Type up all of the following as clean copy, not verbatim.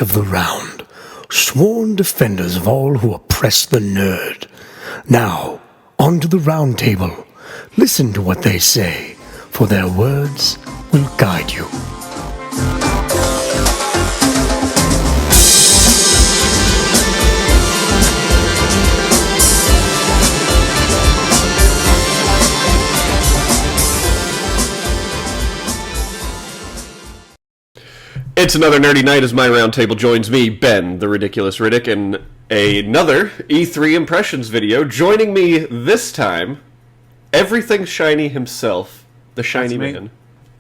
of the round, sworn defenders of all who oppress the nerd. Now, onto the round table. Listen to what they say, for their words will guide you. It's another nerdy night as my roundtable joins me, Ben, the Ridiculous Riddick, in another E3 Impressions video. Joining me this time, Everything Shiny himself, the Shiny Man.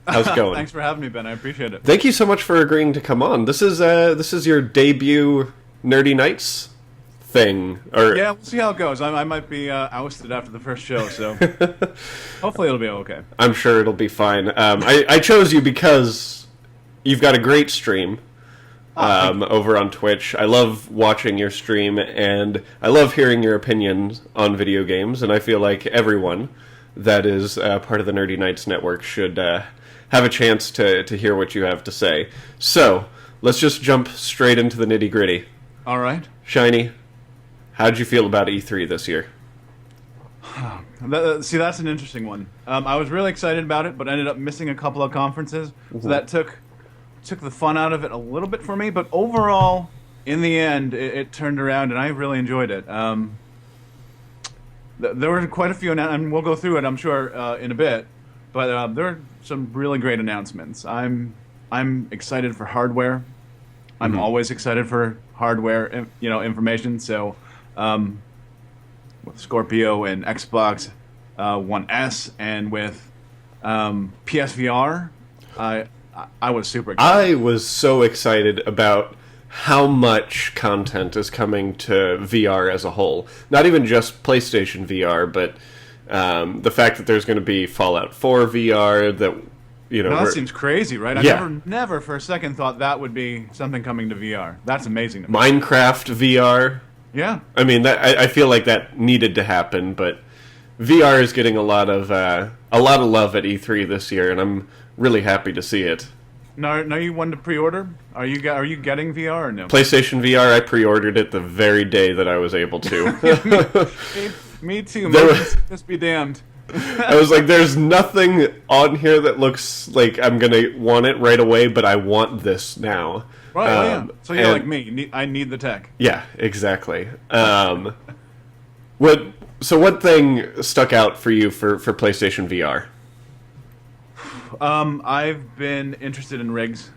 How's it going? Thanks for having me, Ben. I appreciate it. Thank you so much for agreeing to come on. This is your debut Nerdy Nights thing, or yeah, we'll see how it goes. I might be ousted after the first show, so hopefully it'll be okay. I'm sure it'll be fine. I chose you because you've got a great stream over on Twitch. I love watching your stream, and I love hearing your opinions on video games, and I feel like everyone that is part of the Nerdy Nights Network should have a chance to hear what you have to say. So, let's just jump straight into the nitty-gritty. All right. Shiny, how'd you feel about E3 this year? See, that's an interesting one. I was really excited about it, but ended up missing a couple of conferences, so that took the fun out of it a little bit for me, but overall, in the end, it turned around, and I really enjoyed it. There were quite a few, and we'll go through it, I'm sure, in a bit, but there were some really great announcements. I'm excited for hardware. I'm always excited for hardware, information, so with Scorpio and Xbox One S, and with PSVR, I was super excited. I was so excited about how much content is coming to VR as a whole. Not even just PlayStation VR, but the fact that there's going to be Fallout 4 VR, that seems crazy, right? I never for a second thought that would be something coming to VR. That's amazing to me. Minecraft VR. Yeah. I mean, I feel like that needed to happen, but VR is getting a lot of love at E3 this year, and I'm really happy to see it. Now, you one to pre-order? Are you getting VR or no? PlayStation VR, I pre-ordered it the very day that I was able to. me too. Just be damned. I was like, there's nothing on here that looks like I'm gonna want it right away, but I want this now. Right. Yeah. So you're like me. I need the tech. Yeah. Exactly. What thing stuck out for you for PlayStation VR? I've been interested in rigs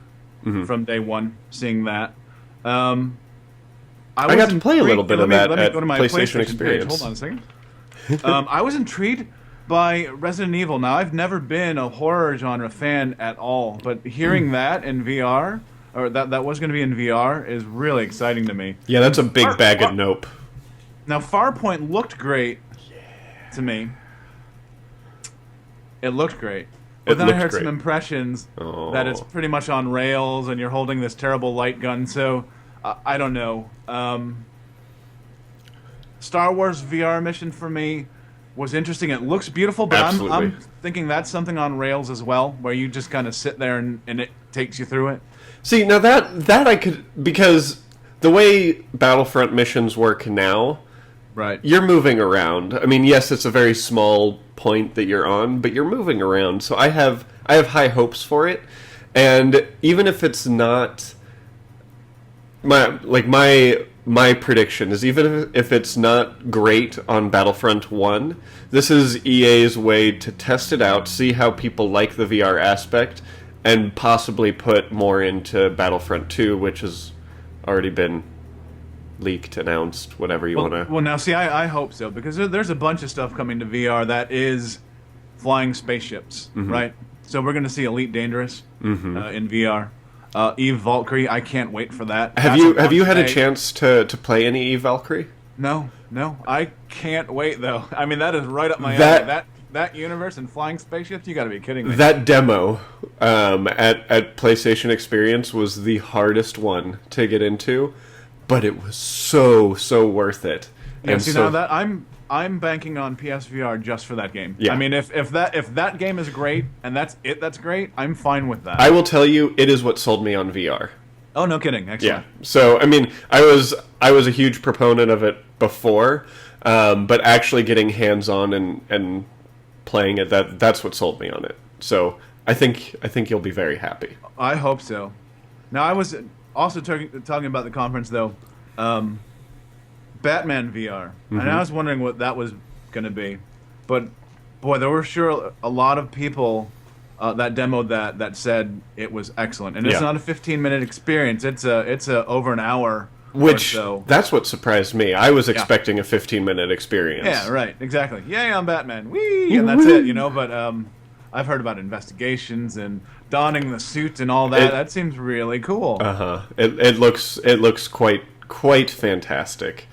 from day one, seeing that. I got to play a little bit of that let me at go to my PlayStation Experience. Experience. Hold on a second. I was intrigued by Resident Evil. Now, I've never been a horror genre fan at all, but hearing that in VR, or that was going to be in VR, is really exciting to me. Yeah, that's a big bag of nope. Now, Farpoint looked great to me. It looked great. But then I heard some impressions that it's pretty much on rails and you're holding this terrible light gun, so I don't know. Star Wars VR mission for me was interesting. It looks beautiful, but I'm thinking that's something on rails as well, where you just kind of sit there and it takes you through it. See, now that I could, because the way Battlefront missions work now, right, you're moving around. I mean, yes, it's a very small point that you're on, but you're moving around. So I have high hopes for it, and even if it's not my prediction is, even if it's not great on Battlefront 1, this is EA's way to test it out, see how people like the VR aspect, and possibly put more into Battlefront 2, which has already been leaked, announced, whatever you want to... Well, now, see, I hope so, because there's a bunch of stuff coming to VR that is flying spaceships, right? So we're going to see Elite Dangerous in VR. Eve Valkyrie, I can't wait for that. Have you had a chance to play any Eve Valkyrie? No. I can't wait, though. I mean, that is right up my alley. That universe and flying spaceships, you got to be kidding me. That demo at PlayStation Experience was the hardest one to get into, but it was so worth it. Yeah, and see, now that I'm banking on PSVR just for that game. Yeah. I mean, if that game is great and that's great, I'm fine with that. I will tell you, it is what sold me on VR. Oh, no kidding! Yeah. Excellent. So I mean, I was a huge proponent of it before, but actually getting hands on and playing it, that's what sold me on it. So I think you'll be very happy. I hope so. Now, I was also talking about the conference though. Batman VR, and I was wondering what that was going to be, but boy, there were sure a lot of people that demoed that said it was excellent, and it's not a 15-minute experience. It's a over an hour. Which or so. That's what surprised me. I was expecting a 15-minute experience. Yeah, right, exactly. Yay, I'm Batman, whee, and that's it, But I've heard about investigations and donning the suit and all that. That seems really cool. It looks quite fantastic.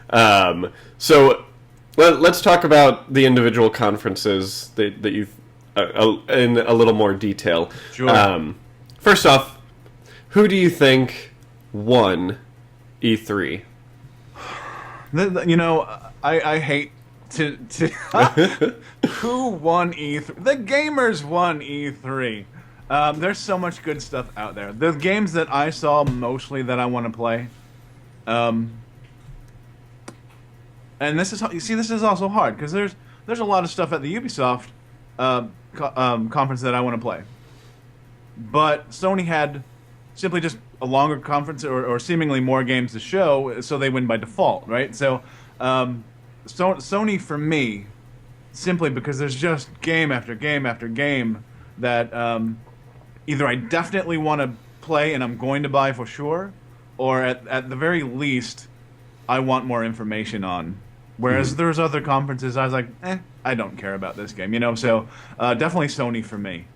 So let's talk about the individual conferences that you've in a little more detail. Sure. First off, who do you think won E3? I hate to who won E3? The gamers won E3. There's so much good stuff out there. The games that I saw mostly that I want to play. And this is also hard because there's a lot of stuff at the Ubisoft conference that I want to play, but Sony had simply just a longer conference or seemingly more games to show, so they win by default, right? So Sony for me, simply because there's just game after game after game that either I definitely want to play and I'm going to buy for sure, or at the very least I want more information on. Whereas there's other conferences I was like, I don't care about this game, So definitely Sony for me.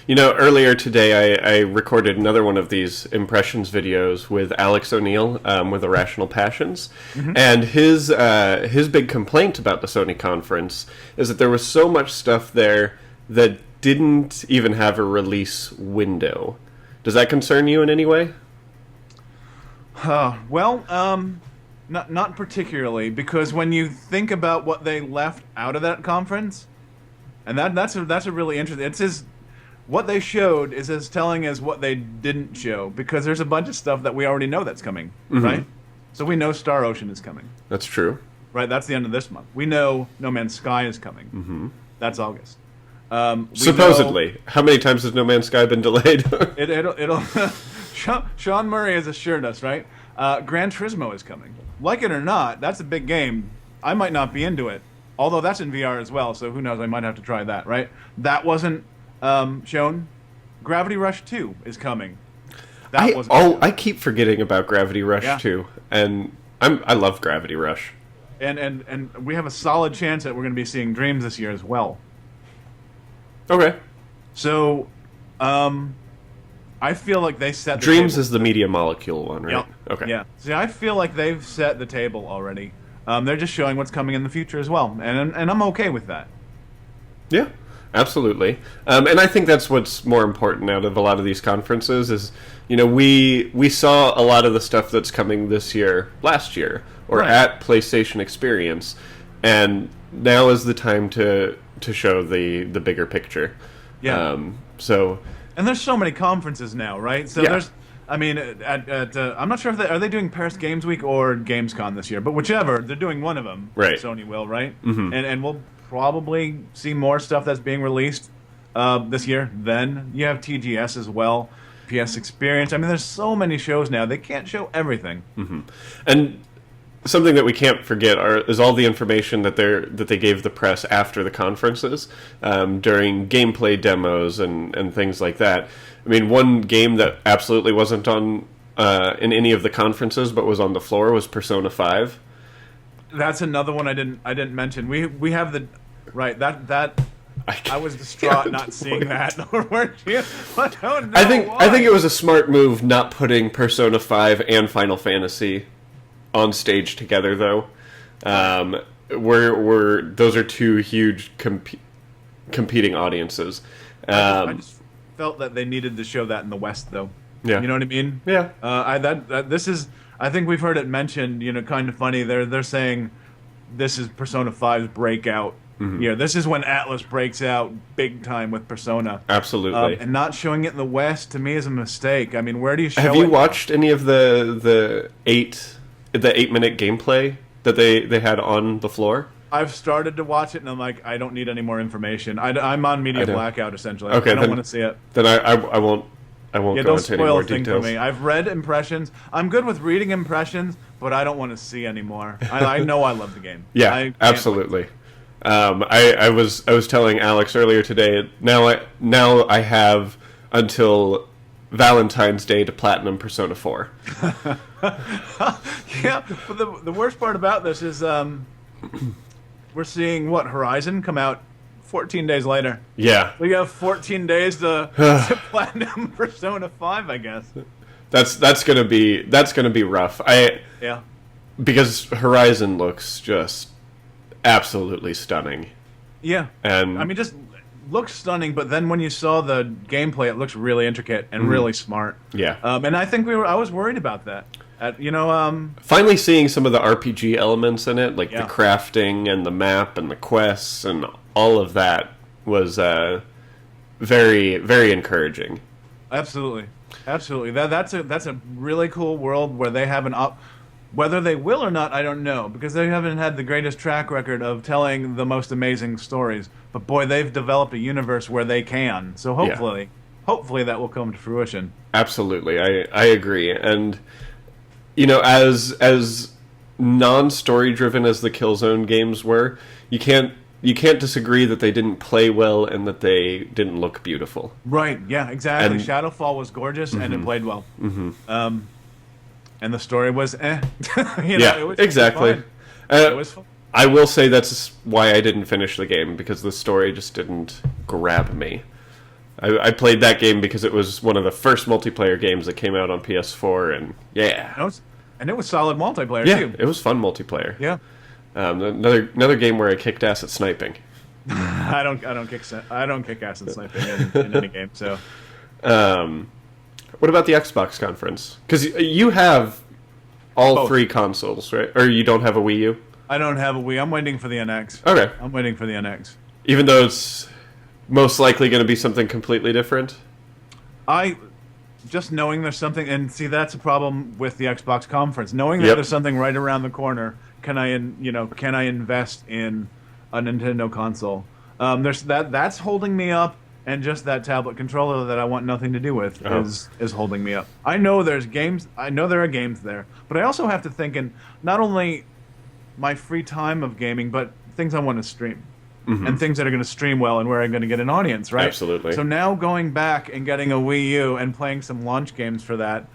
Earlier today I recorded another one of these impressions videos with Alex O'Neill with Irrational Passions, and his big complaint about the Sony conference is that there was so much stuff there that didn't even have a release window. Does that concern you in any way? Not particularly, because when you think about what they left out of that conference, and that's a really interesting. What they showed is as telling as what they didn't show, because there's a bunch of stuff that we already know that's coming, right? So we know Star Ocean is coming. That's true. Right, that's the end of this month. We know No Man's Sky is coming. That's August. Supposedly. How many times has No Man's Sky been delayed? It'll Sean Murray has assured us, right? Gran Turismo is coming. Like it or not, that's a big game. I might not be into it, although that's in VR as well, so who knows, I might have to try that, right? That wasn't shown. Gravity Rush 2 is coming. I keep forgetting about Gravity Rush 2, and I love Gravity Rush. And we have a solid chance that we're going to be seeing Dreams this year as well. Okay. So, I feel like they set the Dreams table. Is the Media Molecule one, right? Yep. Okay. Yeah. See, I feel like they've set the table already. They're just showing what's coming in the future as well, and I'm okay with that. Yeah, absolutely. And I think that's what's more important out of a lot of these conferences is, we saw a lot of the stuff that's coming this year, last year, or at PlayStation Experience, and now is the time to show the bigger picture. Yeah. And there's so many conferences now, right? So there's, I'm not sure if are they doing Paris Games Week or Gamescom this year, but whichever, they're doing one of them. Right. Sony will, right? And we'll probably see more stuff that's being released this year. Then you have TGS as well, PS Experience. I mean, there's so many shows now; they can't show everything. And something that we can't forget is all the information that they gave the press after the conferences, during gameplay demos and things like that. I mean, one game that absolutely wasn't on in any of the conferences but was on the floor was Persona 5. That's another one I didn't mention. We have the right that I was distraught not seeing that. Weren't you? I don't know. I think it was a smart move not putting Persona 5 and Final Fantasy on stage together, though. Those are two huge competing audiences. I just felt that they needed to show that in the West, though. Yeah, you know what I mean. Yeah. This is. I think we've heard it mentioned. Kind of funny. They're saying this is Persona 5's breakout year. This is when Atlas breaks out big time with Persona. Absolutely. And not showing it in the West to me is a mistake. I mean, where do you show it? Have you watched any of the 8-minute gameplay that they had on the floor? I've started to watch it, and I'm like, I don't need any more information. I'm on media blackout, essentially. Okay, I don't want to see it. Then I won't go don't into any spoil more a thing details. for me. I've read impressions. I'm good with reading impressions, but I don't want to see anymore. I know I love the game. Yeah, I can't absolutely. I was telling Alex earlier today. Now I have until Valentine's Day to platinum Persona 4. Yeah, but the worst part about this is we're seeing Horizon come out 14 days later. Yeah, We have 14 days to platinum Persona 5, I guess. that's gonna be rough. Yeah. Because Horizon looks just absolutely stunning. Yeah. And I mean, just looks stunning, but then when you saw the gameplay, it looks really intricate and really smart. Yeah. And I think I was worried about that. Finally seeing some of the RPG elements in it, like Yeah. the crafting and the map and the quests and all of that was very, very encouraging. Absolutely. That's a really cool world where they have whether they will or not, I don't know, because they haven't had the greatest track record of telling the most amazing stories. But boy, they've developed a universe where they can. So hopefully that will come to fruition. Absolutely, I agree. And as non-story driven as the Killzone games were, you can't disagree that they didn't play well and that they didn't look beautiful. Right? Yeah, exactly. And- Shadowfall was gorgeous and it played well. And the story was Yeah, it was exactly. fine. It was fun. I will say that's why I didn't finish the game, because the story just didn't grab me. I played that game because it was one of the first multiplayer games that came out on PS4, and And it was solid multiplayer yeah, too. it was fun multiplayer. Yeah. Another game where I kicked ass at sniping. I don't kick ass in sniping in any game. So What about the Xbox conference? Because you have all Both. 3 consoles, right? Or you don't have a Wii U? I don't have a Wii. I'm waiting for the NX. Okay. I'm waiting for the NX. Even though it's most likely going to be something completely different? Just knowing there's something, and see, that's a problem with the Xbox conference. Knowing that Yep. there's something right around the corner, can I invest in a Nintendo console? There's that's holding me up, and just that tablet controller that I want nothing to do with is holding me up. I know there's games. I know there are games there, but I also have to think in not only my free time of gaming, but things I want to stream. And things that are going to stream well and where I'm going to get an audience, right? Absolutely. So now going back and getting a Wii U and playing some launch games for that,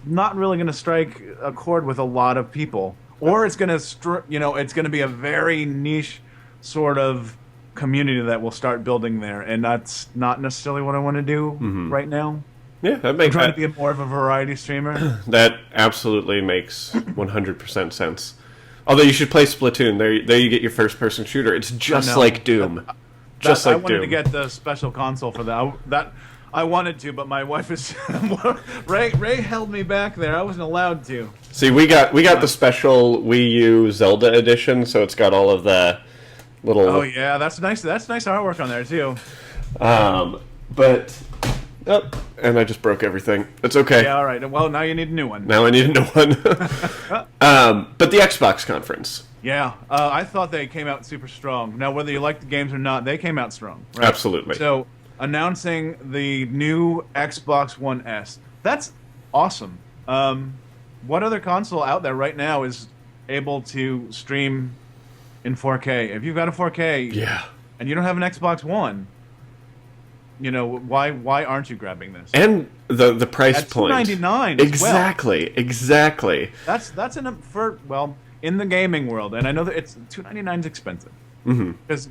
not really going to strike a chord with a lot of people. Or it's going to, it's going to be a very niche sort of community that will start building there. And that's not necessarily what I want to do right now. Yeah, that I'm makes trying to be more of a variety streamer. that absolutely makes 100% sense. Although you should play Splatoon. There you get your first-person shooter. It's just know. like Doom. I wanted to get the special console for that. I wanted to, but my wife is Ray held me back there. I wasn't allowed to. See, we got the special Wii U Zelda edition, so it's got all of the little. Oh yeah, that's nice. That's nice artwork on there too. But and I just broke everything. It's okay. Yeah, all right. Well, now you need a new one. Now I need a new one. But the Xbox conference. Yeah, I thought they came out super strong. Now, whether you like the games or not, they came out strong. Right? Absolutely. So, announcing the new Xbox One S. That's awesome. What other console out there right now is able to stream in 4K? If you've got a 4K Yeah. and you don't have an Xbox One, why aren't you grabbing this? And the price At point. $299 Exactly. That's in the gaming world, and I know that it's $299 is expensive. Because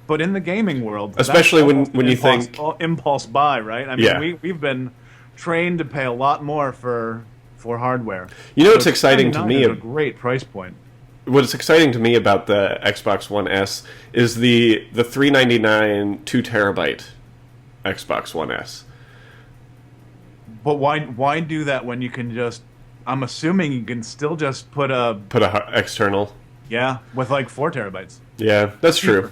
but in the gaming world, Especially that's when almost you an think- impulse buy, right? I mean, Yeah. we've been trained to pay a lot more for hardware. You know what's So exciting to $299 me is a great price point. What's exciting to me about the Xbox One S is the $399 2 terabyte Xbox One S. But why do that when you can just? I'm assuming you can still just put a External. Yeah, with like 4 terabytes. Yeah, that's true.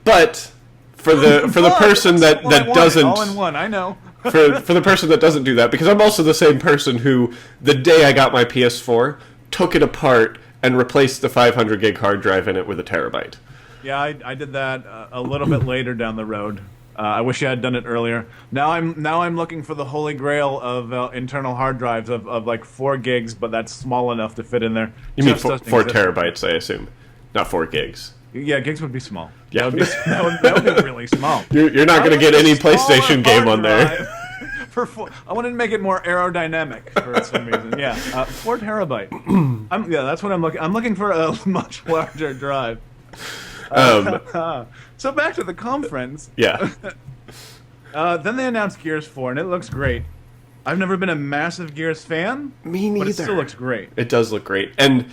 But for the person that doesn't all in one, I know. for the person that doesn't do that, because I'm also the same person who, the day I got my PS4, took it apart and replaced the 500 gig hard drive in it with a terabyte. Yeah, I did that a little bit later down the road. I wish I had done it earlier. Now I'm looking for the holy grail of internal hard drives of like 4 gigs, but that's small enough to fit in there. You mean 4 terabytes, I assume, not 4 gigs. Yeah, gigs would be small. Yeah, that would be really small. You're not going to get any PlayStation game on there. I wanted to make it more aerodynamic for some reason. Yeah, 4 terabyte. That's what I'm looking. I'm looking for a much larger drive. So back to the conference. Yeah. Then they announced Gears 4, and it looks great. I've never been a massive Gears fan. Me neither. But it still looks great. It does look great, and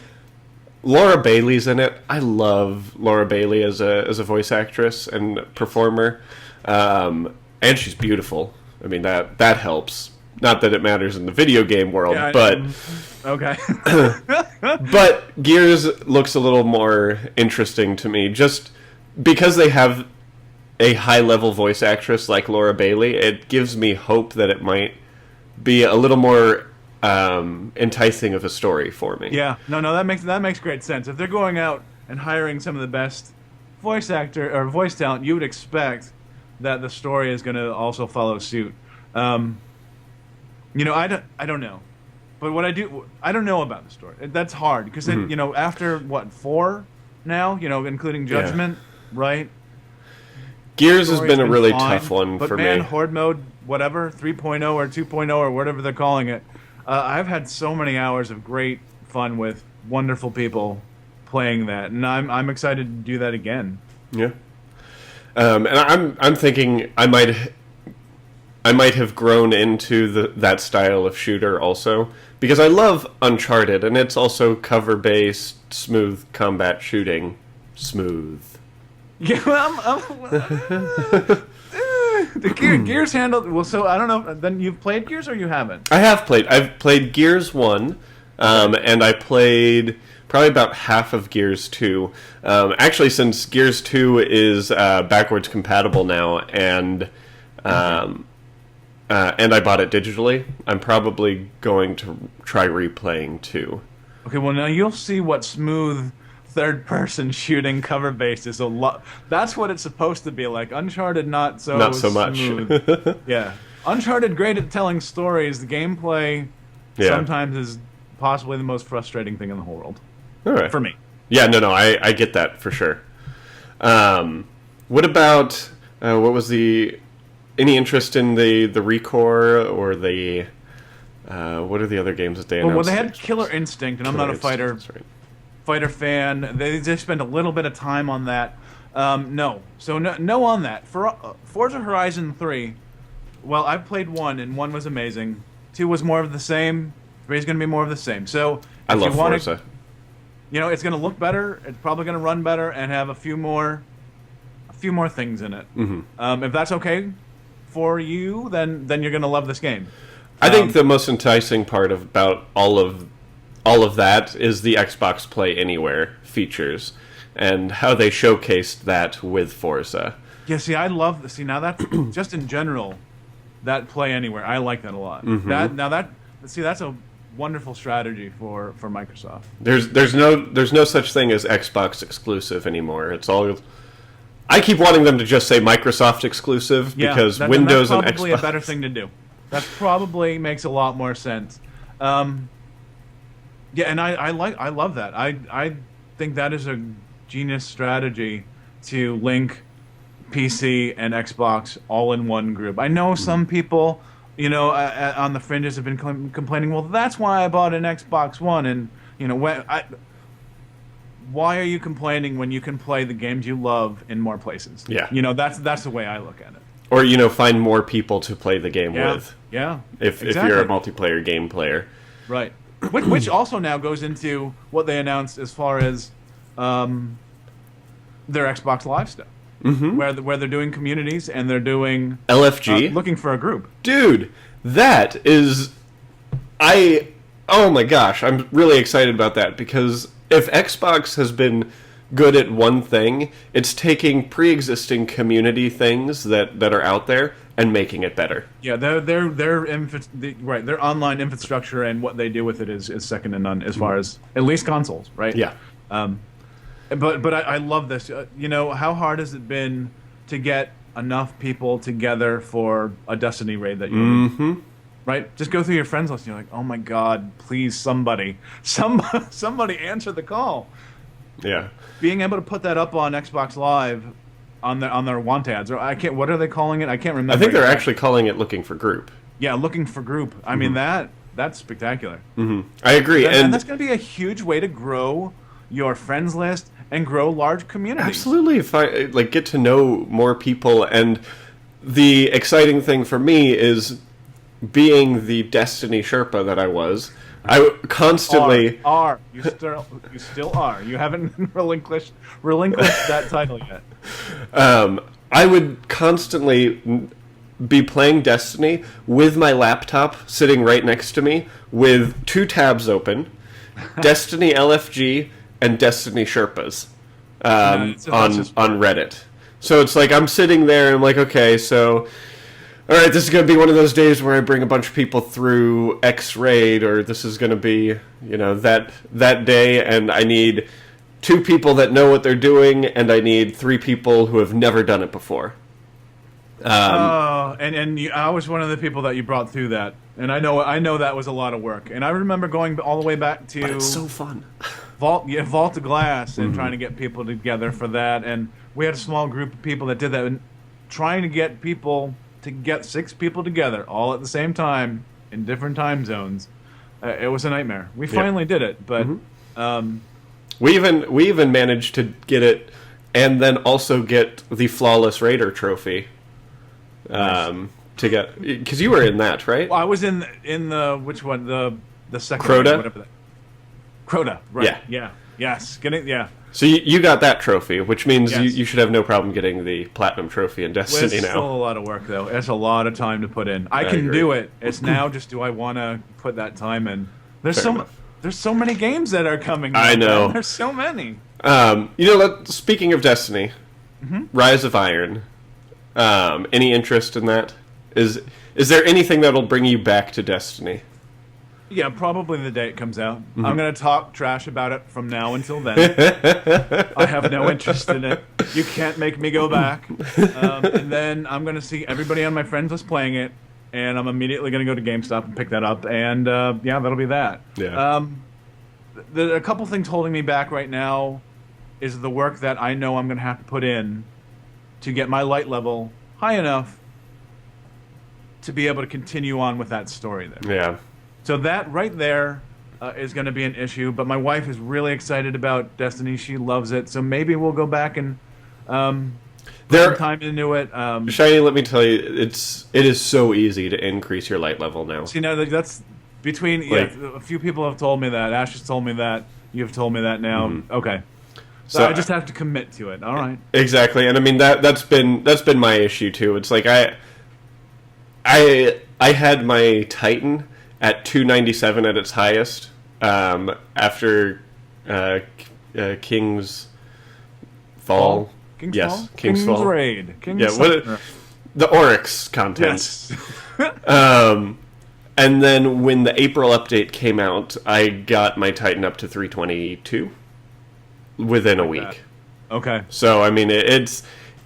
Laura Bailey's in it. I love Laura Bailey as a voice actress and performer, and she's beautiful. I mean, that helps. Not that it matters in the video game world, yeah, but okay. But Gears looks a little more interesting to me, just because they have a high-level voice actress like Laura Bailey. It gives me hope that it might be a little more enticing of a story for me. Yeah, no, that makes great sense. If they're going out and hiring some of the best voice actor or voice talent, you would expect that the story is going to also follow suit. I don't know, but what I don't know about the story. That's hard because after 4 now, including Judgment, right? Gears has been a really tough one for me. Horde mode, whatever, 3.0 or 2.0 or whatever they're calling it. I've had so many hours of great fun with wonderful people playing that, and I'm excited to do that again. Yeah, and I'm thinking I might have grown into that style of shooter also, because I love Uncharted, and it's also cover-based, smooth combat shooting. Smooth. Yeah, the Gears handled well. So I don't know. Then you've played Gears or you haven't? I have played. I've played Gears 1, and I played probably about half of Gears 2. Actually, since Gears 2 is backwards compatible now, and I bought it digitally, I'm probably going to try replaying 2. Okay, well now you'll see what smooth third-person shooting cover-based is a lot. That's what it's supposed to be like. Uncharted, not so smooth. Much. Yeah, Uncharted, great at telling stories. The gameplay sometimes is possibly the most frustrating thing in the whole world. All right. For me. Yeah, no, I get that for sure. What about what was any interest in the Recore or the what are the other games that they announced? Well, they had Killer Instinct, and I'm not a fighter fan. They just spent a little bit of time on that. No on that. For Forza Horizon 3, well, I've played 1, and 1 was amazing. 2 was more of the same. 3 is going to be more of the same. So I love Forza. It's going to look better. It's probably going to run better and have a few more things in it. Mm-hmm. If that's okay for you, then you're going to love this game. I think the most enticing part about all of that is the Xbox Play Anywhere features and how they showcased that with Forza. Yeah, see, I love the now that just in general, that Play Anywhere, I like that a lot. Mm-hmm. That's a wonderful strategy for Microsoft. There's no such thing as Xbox exclusive anymore. It's all. I keep wanting them to just say Microsoft exclusive because Windows and Xbox. That's probably a better thing to do. That probably makes a lot more sense. Yeah, and I love that. I think that is a genius strategy to link PC and Xbox all in one group. I know some people, on the fringes have been complaining. Well, that's why I bought an Xbox One, and why are you complaining when you can play the games you love in more places? Yeah, that's the way I look at it. Or find more people to play the game with. Yeah, if you're a multiplayer game player, right. Which also now goes into what they announced as far as their Xbox Live stuff, where they're doing communities and they're doing LFG, looking for a group. Dude, that is, oh my gosh, I'm really excited about that because if Xbox has been good at one thing, it's taking pre-existing community things that are out there and making it better. Yeah, their online infrastructure and what they do with it is second to none as far as at least consoles, right? Yeah. But I love this. How hard has it been to get enough people together for a Destiny raid that you right? Just go through your friends list and you're like, oh my god, please somebody answer the call. Yeah. Being able to put that up on Xbox Live on their want ads, or what are they calling it? I can't remember. I think they're actually calling it looking for group. Yeah, looking for group. I mean that's spectacular. I agree. And that's going to be a huge way to grow your friends list and grow large communities. Absolutely. If I get to know more people, and the exciting thing for me is being the Destiny Sherpa that I was. I constantly you still are. You haven't relinquished that title yet. I would constantly be playing Destiny with my laptop sitting right next to me with 2 tabs open, Destiny LFG and Destiny Sherpas on Reddit. So it's like I'm sitting there and I'm like, okay, so all right, this is going to be one of those days where I bring a bunch of people through X raid, or this is going to be, that day, and I need 2 people that know what they're doing, and I need 3 people who have never done it before. I was one of the people that you brought through that, and I know that was a lot of work, and I remember going all the way back to. But it's so fun. Vault of Glass, and trying to get people together for that, and we had a small group of people that did that, and trying to get 6 people together all at the same time in different time zones. It was a nightmare. We finally did it, but we even managed to get it, and then also get the Flawless Raider trophy. To get, because you were in that, right? Well, I was in the which one, the second Crota? whatever that. Crota, right? Yeah. Yes. So you got that trophy, which means Yes. you should have no problem getting the Platinum Trophy in Destiny It's now. still a lot of work, though. It's a lot of time to put in. I can agree. do it. It's now just, do I want to put that time in? There's Fair enough. there's so many games that are coming. I know. Man. There's so many. Speaking of Destiny, Rise of Iron. Any interest in that? Is there anything that'll bring you back to Destiny? Yeah, probably the day it comes out. I'm going to talk trash about it from now until then. I have no interest in it. You can't make me go back. And then I'm going to see everybody on my friends list playing it, and I'm immediately going to go to GameStop and pick that up. And that'll be that. Yeah. A couple things holding me back right now is the work that I know I'm going to have to put in to get my light level high enough to be able to continue on with that story there. Yeah. So that right there is going to be an issue. But my wife is really excited about Destiny. She loves it. So maybe we'll go back and put some time into it. Shiny, let me tell you, it is so easy to increase your light level now. See, now that's between a few people have told me that. Ash has told me that. You've told me that now. Okay. So I just have to commit to it. All right. Exactly, and I mean that's been my issue too. It's like I had my Titan at 297 at its highest after King's Fall. King's yes, Fall? King's Fall. Raid. The Oryx content. Yes. And then when the April update came out, I got my Titan up to 322 within a week. Okay. So I mean, it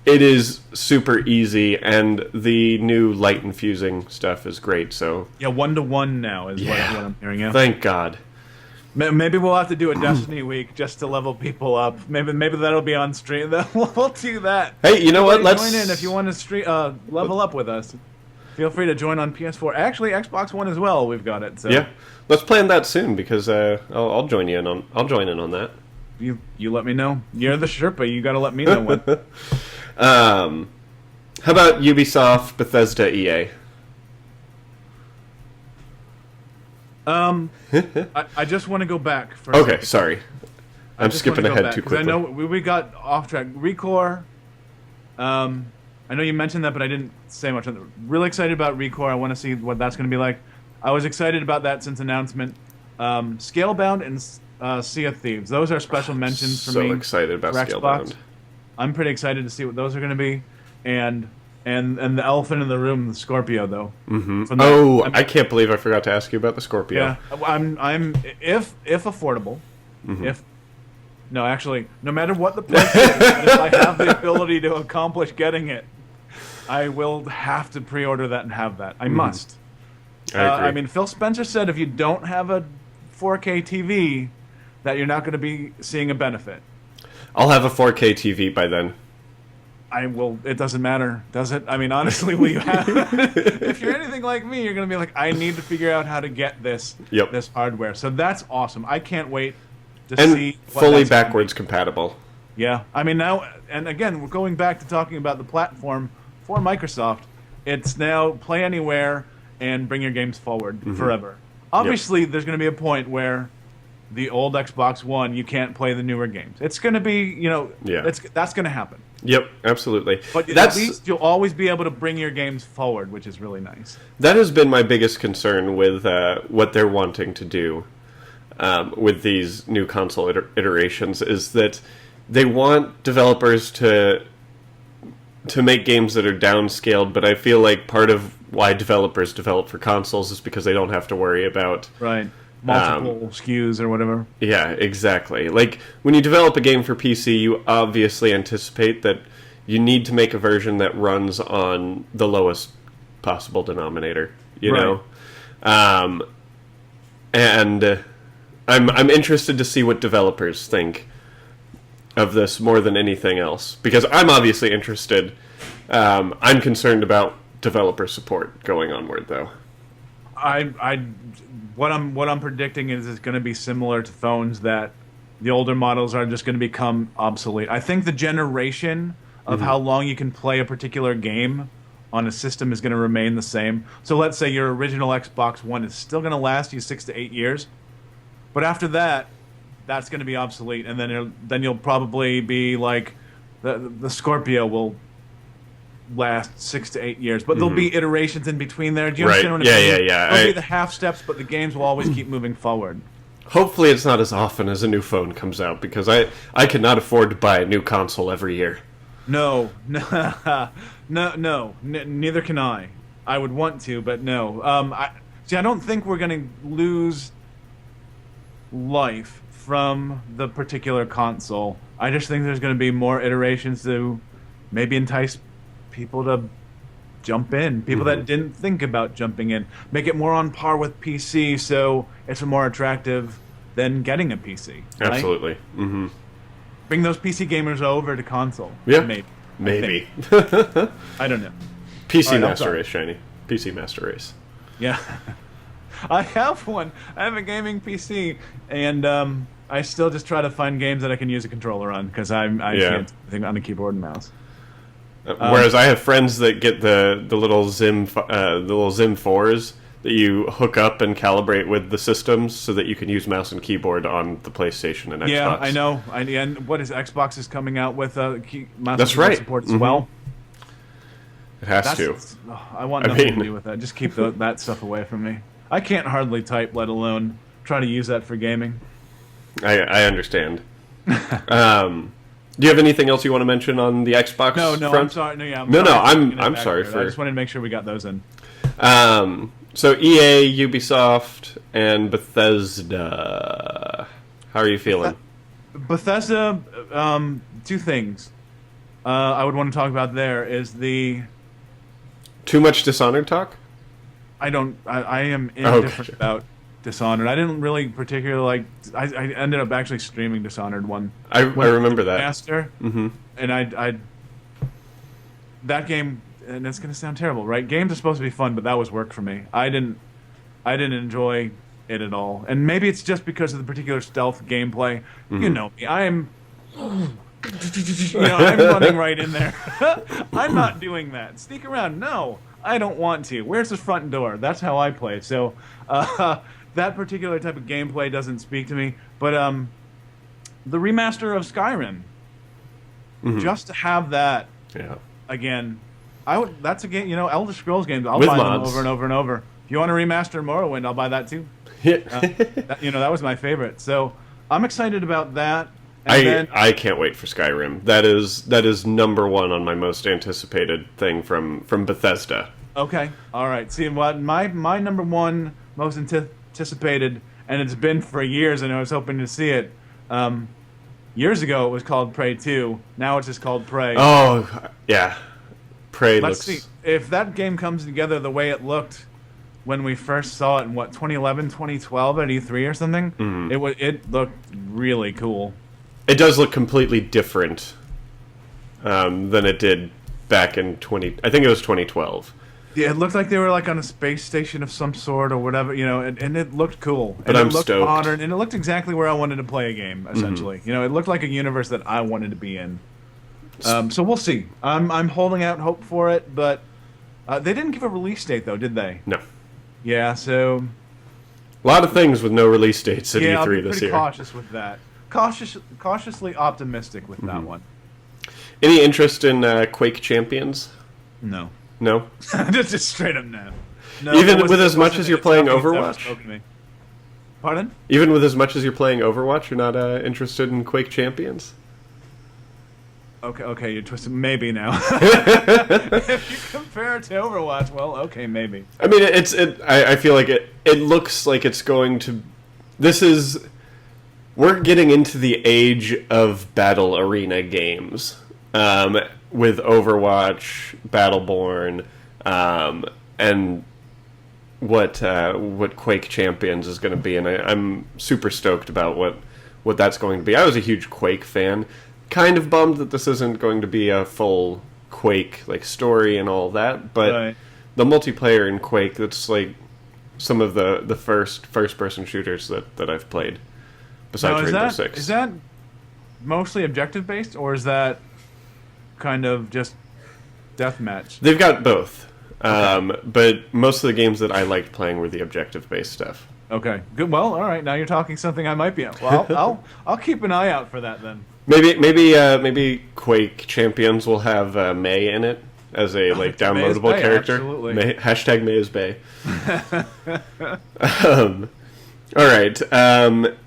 is super easy, and the new light infusing stuff is great. So 1-to-1 now is what I'm hearing. Yeah. Thank God. Maybe we'll have to do a Destiny week just to level people up. Maybe that'll be on stream. We'll do that. Hey, you know what? Let's join in if you want to level up with us. Feel free to join on PS4. Actually, Xbox One as well. We've got it. So. Yeah, let's plan that soon because I'll join in on that. You let me know. You're the Sherpa. You got to let me know when. How about Ubisoft, Bethesda, EA? I just want to go back for. Okay, sorry. I'm skipping ahead too quickly. I know we got off track. Recore. I know you mentioned that, but I didn't say much on it. Really excited about Recore. I want to see what that's going to be like. I was excited about that since announcement. Scalebound and Sea of Thieves. Those are special mentions for me. So excited about for Xbox. Scalebound. I'm pretty excited to see what those are going to be, and the elephant in the room, the Scorpio, though. Mm-hmm. Oh, I can't believe I forgot to ask you about the Scorpio. Yeah, I'm if affordable, if no, actually, no matter what the price is, if I have the ability to accomplish getting it, I will have to pre-order that and have that. I must. I agree. I mean, Phil Spencer said if you don't have a 4K TV, that you're not going to be seeing a benefit. I'll have a 4K TV by then. I will. It doesn't matter, does it? I mean, honestly, will you have? If you're anything like me, you're going to be like, I need to figure out how to get this this hardware. So that's awesome. I can't wait to see what fully that's backwards compatible. Yeah, I mean now, and again, we're going back to talking about the platform for Microsoft. It's now play anywhere and bring your games forward forever. Obviously, there's going to be a point where the old Xbox One, you can't play the newer games. It's going to be, that's going to happen. Yep, absolutely. But at least you'll always be able to bring your games forward, which is really nice. That has been my biggest concern with what they're wanting to do with these new console iterations, is that they want developers to make games that are downscaled, but I feel like part of why developers develop for consoles is because they don't have to worry about multiple SKUs or whatever. Yeah, exactly. Like, when you develop a game for PC, you obviously anticipate that you need to make a version that runs on the lowest possible denominator, you know? And I'm interested to see what developers think of this more than anything else, because I'm obviously interested. I'm concerned about developer support going onward, though. What I'm predicting is it's going to be similar to phones, that the older models are just going to become obsolete. I think the generation of how long you can play a particular game on a system is going to remain the same. So let's say your original Xbox One is still going to last you 6 to 8 years, but after that, that's going to be obsolete, and then you'll probably be like the Scorpio will last 6 to 8 years, but there'll be iterations in between there. Do you understand what I mean? Yeah. There'll be the half steps, but the games will always keep moving forward. Hopefully it's not as often as a new phone comes out, because I cannot afford to buy a new console every year. No, neither can I. I would want to, but no. I don't think we're going to lose life from the particular console. I just think there's going to be more iterations to maybe entice people to jump in, people that didn't think about jumping in, make it more on par with PC, so it's more attractive than getting a PC. Right? Absolutely. Bring those PC gamers over to console. Yeah, maybe. I don't know. PC Master Race, Shiny. PC Master Race. Yeah. I have one. I have a gaming PC, and I still just try to find games that I can use a controller on, because I can't think on a keyboard and mouse. Whereas I have friends that get the little Zim 4s that you hook up and calibrate with the systems so that you can use mouse and keyboard on the PlayStation and Xbox. Yeah, I know. And what is Xbox is coming out with mouse and keyboard support as well. It has to. I want nothing to do with that. Just keep that stuff away from me. I can't hardly type, let alone try to use that for gaming. I understand. Do you have anything else you want to mention on the Xbox No, front? I'm sorry. I'm sorry for... I just wanted to make sure we got those in. So EA, Ubisoft, and Bethesda. How are you feeling? Bethesda, two things I would want to talk about there is the... Too much Dishonored talk? I am indifferent about Dishonored. I didn't really particularly like... I ended up actually streaming Dishonored one. I remember that. Master, and I that game, and it's going to sound terrible, right? Games are supposed to be fun, but that was work for me. I didn't enjoy it at all. And maybe it's just because of the particular stealth gameplay. You know me. I'm running right in there. I'm not doing that. Sneak around. No, I don't want to. Where's the front door? That's how I play. So that particular type of gameplay doesn't speak to me. But the remaster of Skyrim, just to have that again, that's a game. Elder Scrolls games. I'll buy them over and over and over. If you want to remaster Morrowind, I'll buy that too. That was my favorite. So I'm excited about that. And I can't wait for Skyrim. That is number one on my most anticipated thing from Bethesda. Okay, all right. See, what my number one most anticipated, and it's been for years, and I was hoping to see it. Years ago, it was called Prey 2. Now it's just called Prey. Oh, yeah. Prey Let's looks... see if that game comes together the way it looked when we first saw it in 2011, 2012 at E3 or something. Mm-hmm. It looked really cool. It does look completely different than it did back in I think it was 2012. Yeah, it looked like they were like on a space station of some sort or whatever, and it looked cool. But and it looked stoked. modern, and it looked exactly where I wanted to play a game, essentially. Mm-hmm. It looked like a universe that I wanted to be in. So we'll see. I'm holding out hope for it, but they didn't give a release date, though, did they? No. Yeah, so... A lot of things with no release dates at E3 I'll be this pretty year. Cautious with that. Cautiously optimistic with that one. Any interest in Quake Champions? No. No? Just straight up no. Even with as much as you're playing Overwatch? Pardon? Even with as much as you're playing Overwatch, you're not interested in Quake Champions? Okay, you're twisted. Maybe now. If you compare it to Overwatch, well, okay, maybe. I mean, I feel like it looks like it's going to... We're getting into the age of battle arena games. With Overwatch, Battleborn, and what Quake Champions is going to be, and I'm super stoked about what that's going to be. I was a huge Quake fan. Kind of bummed that this isn't going to be a full Quake story and all that, but right. The multiplayer in Quake, that's like some of the first person shooters that I've played besides Rainbow Six. Is that mostly objective based, or is that kind of just deathmatch? They've got both, Okay. but most of the games that I liked playing were the objective based stuff. Okay, good. Well, all right. Now you're talking something I might be on. Well, I'll keep an eye out for that then. Maybe Quake Champions will have May in it as a downloadable character. Absolutely. May is Bay. All right.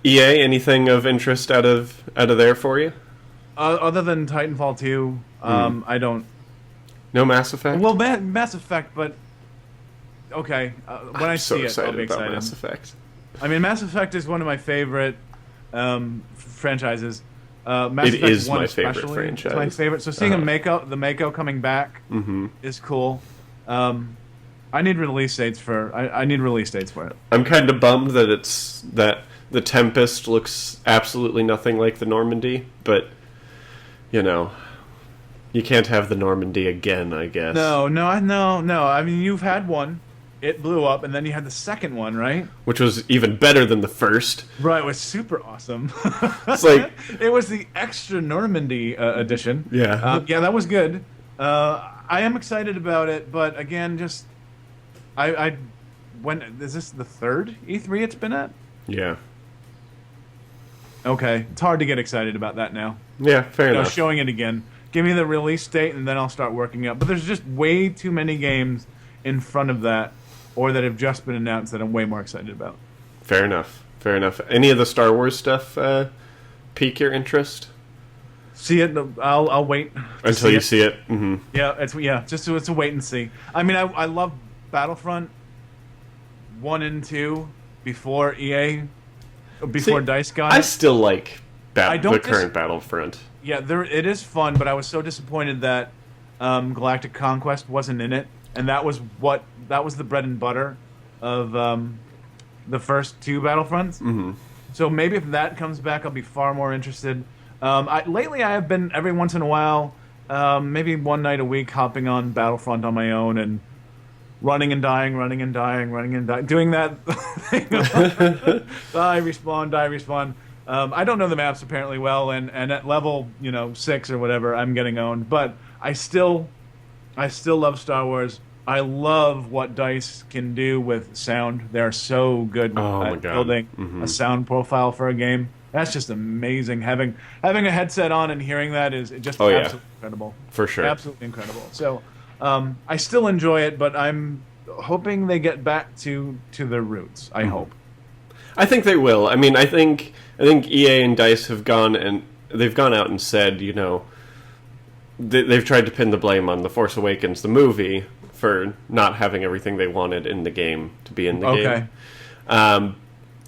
EA, anything of interest out of there for you? Other than Titanfall 2, I don't. No Mass Effect. Well, Mass Effect, but okay. When I see it, I'll be excited. About Mass Effect. I mean, Mass Effect is one of my favorite franchises. Mass It Effect is 1 my favorite especially. franchise. It's my favorite. So seeing the Mako coming back is cool. I need release dates for. I need release dates for it. I'm kind of bummed that the Tempest looks absolutely nothing like the Normandy, but you can't have the Normandy again, I guess. No. I mean, you've had one. It blew up, and then you had the second one, right? Which was even better than the first. Right, it was super awesome. It's like... It was the extra Normandy edition. Yeah. Yeah, that was good. I am excited about it, but again, just... Is this the third E3 it's been at? Yeah. Okay, it's hard to get excited about that now. Yeah, fair enough. Showing it again. Give me the release date, and then I'll start working up. But there's just way too many games in front of that, or that have just been announced that I'm way more excited about. Fair enough. Any of the Star Wars stuff pique your interest? See it. I'll wait until you see it. Mm-hmm. Yeah, it's a wait and see. I mean, I love Battlefront 1 and 2 before DICE got it. I still like the current Battlefront. Yeah, it is fun, but I was so disappointed that Galactic Conquest wasn't in it, and that was the bread and butter of the first two Battlefronts. Mm-hmm. So maybe if that comes back, I'll be far more interested. Lately, I have been every once in a while, maybe one night a week, hopping on Battlefront on my own and running and dying, doing that thing. Die, respawn. I don't know the maps apparently well, and at level 6 or whatever, I'm getting owned. But I still love Star Wars. I love what DICE can do with sound. They're so good at building a sound profile for a game. That's just amazing. Having a headset on and hearing that is just absolutely incredible. For sure. Absolutely incredible. So I still enjoy it, but I'm hoping they get back to their roots. I hope. I think they will. I mean, I think EA and DICE have gone out and said, you know, they've tried to pin the blame on The Force Awakens, the movie, for not having everything they wanted in the game to be in the game.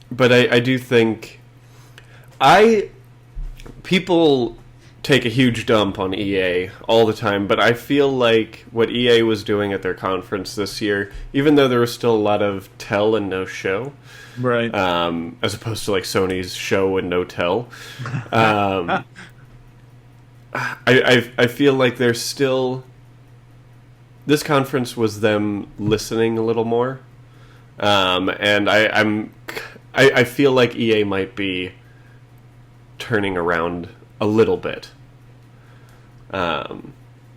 But I do think people take a huge dump on EA all the time, but I feel like what EA was doing at their conference this year, even though there was still a lot of tell and no show, right? As opposed to like Sony's show and no tell, I feel like there's still, this conference was them listening a little more, and I feel like EA might be turning around a little bit.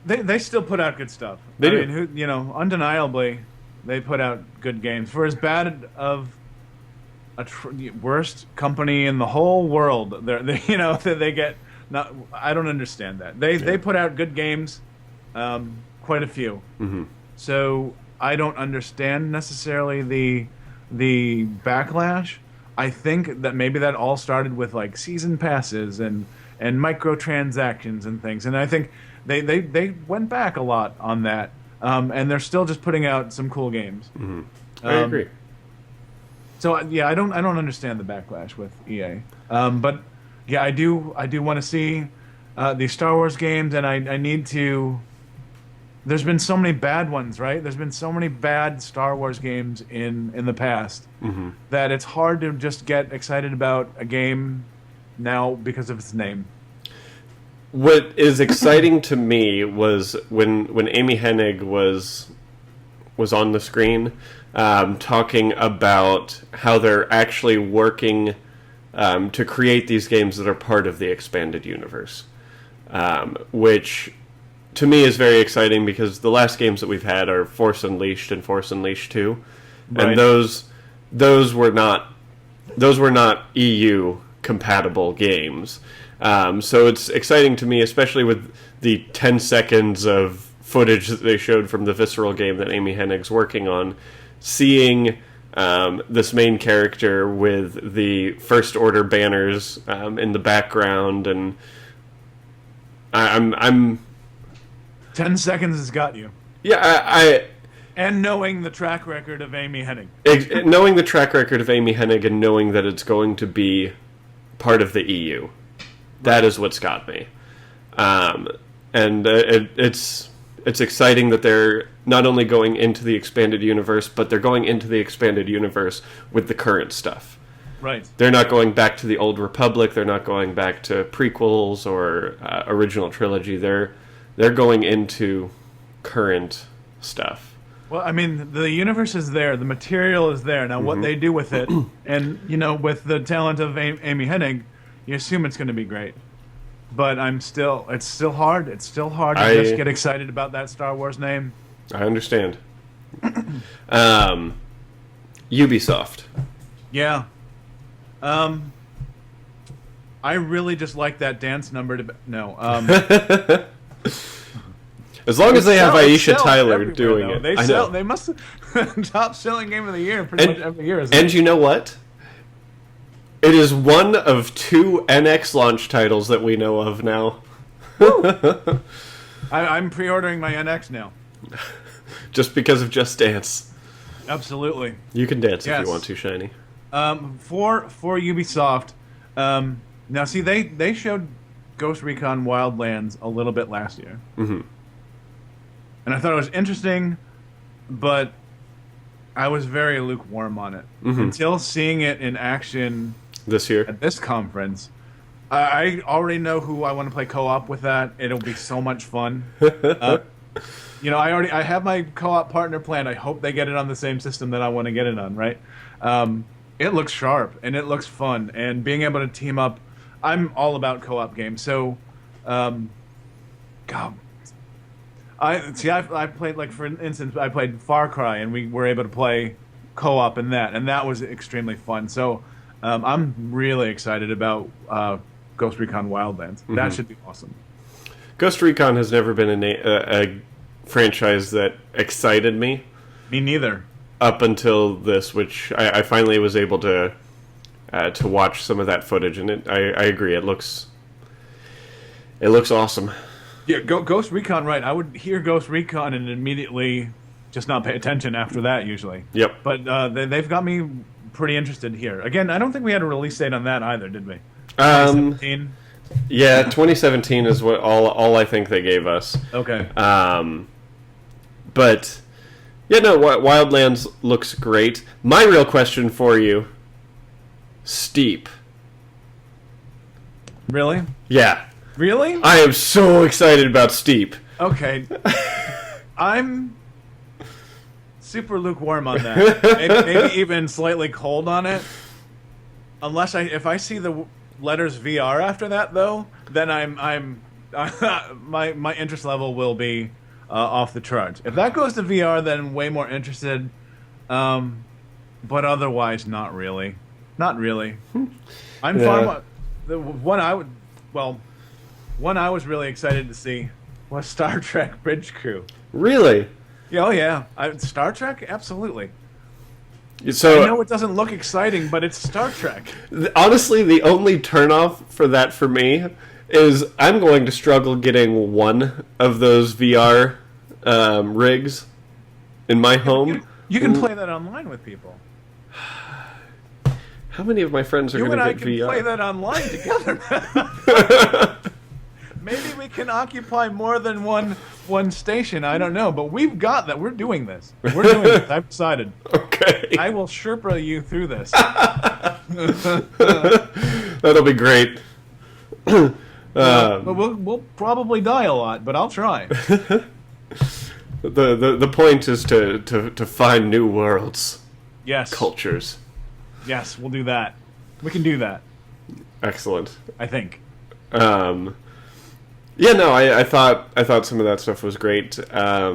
They still put out good stuff. They do. Mean, undeniably, they put out good games. For as bad of a worst company in the whole world, they get. Not, I don't understand that. They put out good games, quite a few. Mm-hmm. So I don't understand necessarily the backlash. I think that maybe that all started with like season passes and microtransactions and things, and I think they went back a lot on that, and they're still just putting out some cool games. Mm-hmm. I agree. So yeah, I don't understand the backlash with EA, but yeah, I do want to see these Star Wars games, and I need to. There's been so many bad ones, right? There's been so many bad Star Wars games in the past that it's hard to just get excited about a game now because of its name. What is exciting to me was when Amy Hennig was on the screen talking about how they're actually working to create these games that are part of the expanded universe, which to me is very exciting because the last games that we've had are Force Unleashed and Force Unleashed 2, right. and those were not EU compatible games. So it's exciting to me, especially with the 10 seconds of footage that they showed from the Visceral game that Amy Hennig's working on, seeing this main character with the First Order banners in the background, and I'm 10 seconds has got you. Yeah, and knowing the track record of Amy Hennig. Knowing the track record of Amy Hennig and knowing that it's going to be part of the EU. That is what's got me. And it's exciting that they're not only going into the expanded universe, but they're going into the expanded universe with the current stuff. Right. They're not going back to the Old Republic. They're not going back to prequels or original trilogy. They're going into current stuff. Well, I mean, the universe is there. The material is there. Now, what they do with it, and, with the talent of Amy Hennig, you assume it's going to be great. But it's still hard. It's still hard to just get excited about that Star Wars name. I understand. Ubisoft. Yeah. I really just like that dance number. As long as they have Aisha Tyler doing though. it. They must have top selling game of the year pretty much every year. And you know what? It is one of 2 NX launch titles that we know of now. I'm pre-ordering my NX now. Just because of Just Dance. Absolutely. You can dance if you want to, Shiny. For Ubisoft, now see they showed Ghost Recon Wildlands a little bit last year. Mm-hmm. And I thought it was interesting, but I was very lukewarm on it. Mm-hmm. Until seeing it in action this year at this conference. I already know who I want to play co-op with that. It'll be so much fun. I have my co-op partner planned. I hope they get it on the same system that I want to get it on, right? It looks sharp, and it looks fun. And being able to team up, I'm all about co-op games. So, God, I played, like, for instance, I played Far Cry, and we were able to play co-op in that, and that was extremely fun. So, I'm really excited about Ghost Recon Wildlands. Mm-hmm. That should be awesome. Ghost Recon has never been a franchise that excited me. Me neither. Up until this, which I finally was able to to watch some of that footage, and I agree, it looks awesome. Yeah, Ghost Recon, right. I would hear Ghost Recon and immediately just not pay attention after that, usually. Yep. But they've got me pretty interested here. Again, I don't think we had a release date on that either, did we? 2017? Yeah, 2017 is what all I think they gave us. Okay. But, yeah, no, Wildlands looks great. My real question for you, Steep. Really? Yeah. Really? I am so excited about Steep. Okay. I'm super lukewarm on that. Maybe even slightly cold on it. Unless if I see the letters VR after that, though, then I'm my interest level will be off the charts. If that goes to VR, then way more interested. But otherwise, not really. Not really. I'm far more. The one I was really excited to see was Star Trek Bridge Crew. Really? Yeah, oh yeah. Star Trek? Absolutely. So I know it doesn't look exciting, but it's Star Trek. Honestly, the only turnoff for that for me is I'm going to struggle getting one of those VR rigs in my home. You can play that online with people. How many of my friends are going to get VR? You and I can play that online together. Maybe we can occupy more than one station. I don't know, but we've got that. We're doing this. We're doing this. I've decided. Okay. I will Sherpa you through this. That'll be great. But we'll probably die a lot, but I'll try. The point is to find new worlds. Yes. Cultures. Yes, we'll do that. We can do that. Excellent. I think. Yeah, no, I thought some of that stuff was great. I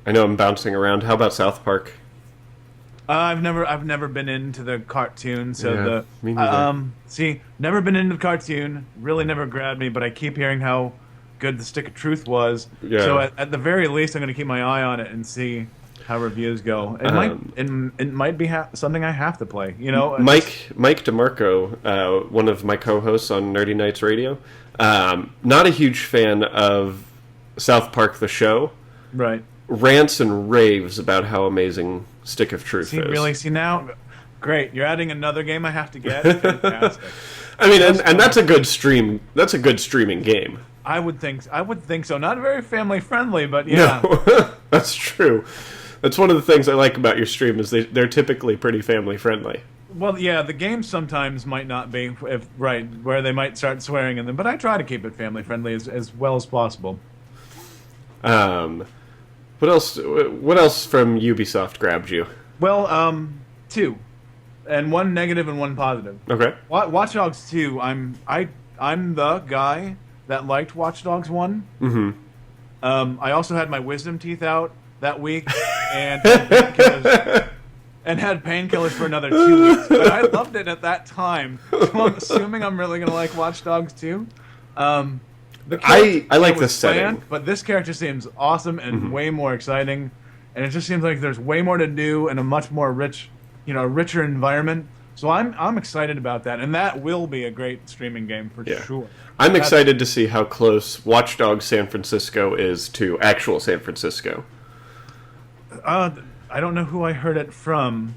know I'm bouncing around. How about South Park? I've never been into the cartoon, so Yeah, me neither. Never been into the cartoon. Really never grabbed me, but I keep hearing how good the Stick of Truth was. Yeah. So at the very least, I'm going to keep my eye on it and see how reviews go. It might be something I have to play. You know, Mike DeMarco, one of my co-hosts on Nerdy Nights Radio, not a huge fan of South Park the show. Right. Rants and raves about how amazing Stick of Truth is. Really? See now, great. You're adding another game I have to get. Fantastic. I mean, and that's a good stream. That's a good streaming game. I would think so. Not very family friendly, but yeah. No, that's true. That's one of the things I like about your stream is they're typically pretty family friendly. Well, yeah, the games sometimes might not be, where they might start swearing in them, but I try to keep it family friendly as well as possible. What else? What else from Ubisoft grabbed you? Well, two, and one negative and one positive. Okay. Watch Dogs 2. I'm the guy that liked Watch Dogs 1. Mm-hmm. I also had my wisdom teeth out that week, and had painkillers for another 2 weeks. But I loved it at that time. So I'm assuming I'm really gonna like Watch Dogs 2. I like the setting, but this character seems awesome and way more exciting, and it just seems like there's way more to do and a much more richer environment. So I'm excited about that, and that will be a great streaming game for sure. I'm excited to see how close Watch Dogs San Francisco is to actual San Francisco. I don't know who I heard it from,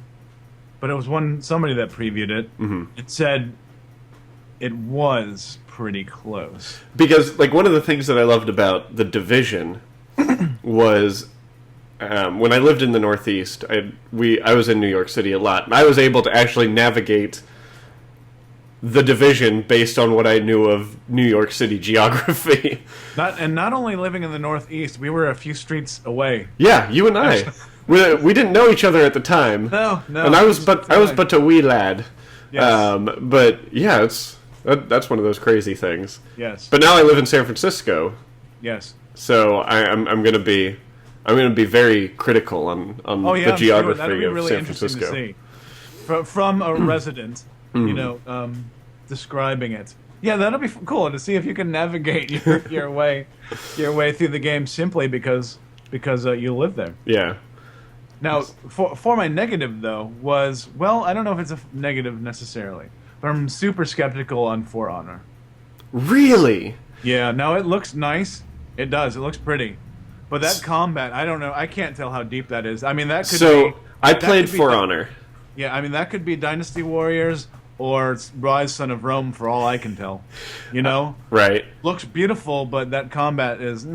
but it was somebody that previewed it. Mm-hmm. It said it was pretty close. Because one of the things that I loved about The Division was when I lived in the Northeast, I was in New York City a lot, and I was able to actually navigate The Division based on what I knew of New York City geography. Not only living in the Northeast, we were a few streets away. Yeah, you and I. We didn't know each other at the time. No. And I was but a wee lad. Yes. But yeah, that's one of those crazy things. Yes. But now I live in San Francisco. Yes. So I'm going to be very critical on the geography of really San Francisco. To see. From a resident, describing it. Yeah, that'll be cool to see if you can navigate your way through the game simply because you live there. Yeah. Now, for my negative though was, well, I don't know if it's a negative necessarily, I'm super skeptical on For Honor. Really? Yeah, no, it looks nice. It does. It looks pretty. But that combat, I don't know. I can't tell how deep that is. I mean, that could be... So, I that played could be For Honor. Yeah, I mean, that could be Dynasty Warriors or Rise, Son of Rome, for all I can tell. You know? Right. Looks beautiful, but that combat is...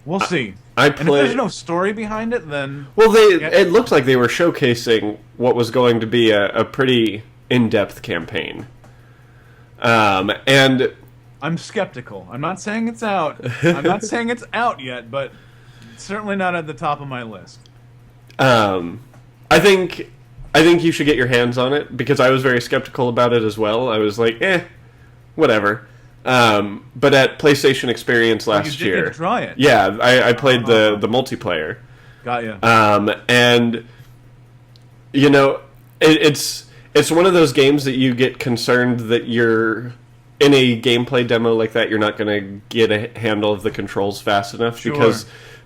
we'll see. And if there's no story behind it, then... Well, it looked like they were showcasing what was going to be a pretty in-depth campaign. And... I'm skeptical. I'm not saying it's out. I'm not saying it's out yet, but it's certainly not at the top of my list. I think you should get your hands on it, because I was very skeptical about it as well. I was like, whatever. But at PlayStation Experience last you did year... get to try it. Yeah, I played the multiplayer. Got you. And, you know, it's one of those games that you get concerned that you're... In a gameplay demo like that, you're not going to get a handle of the controls fast enough. Sure.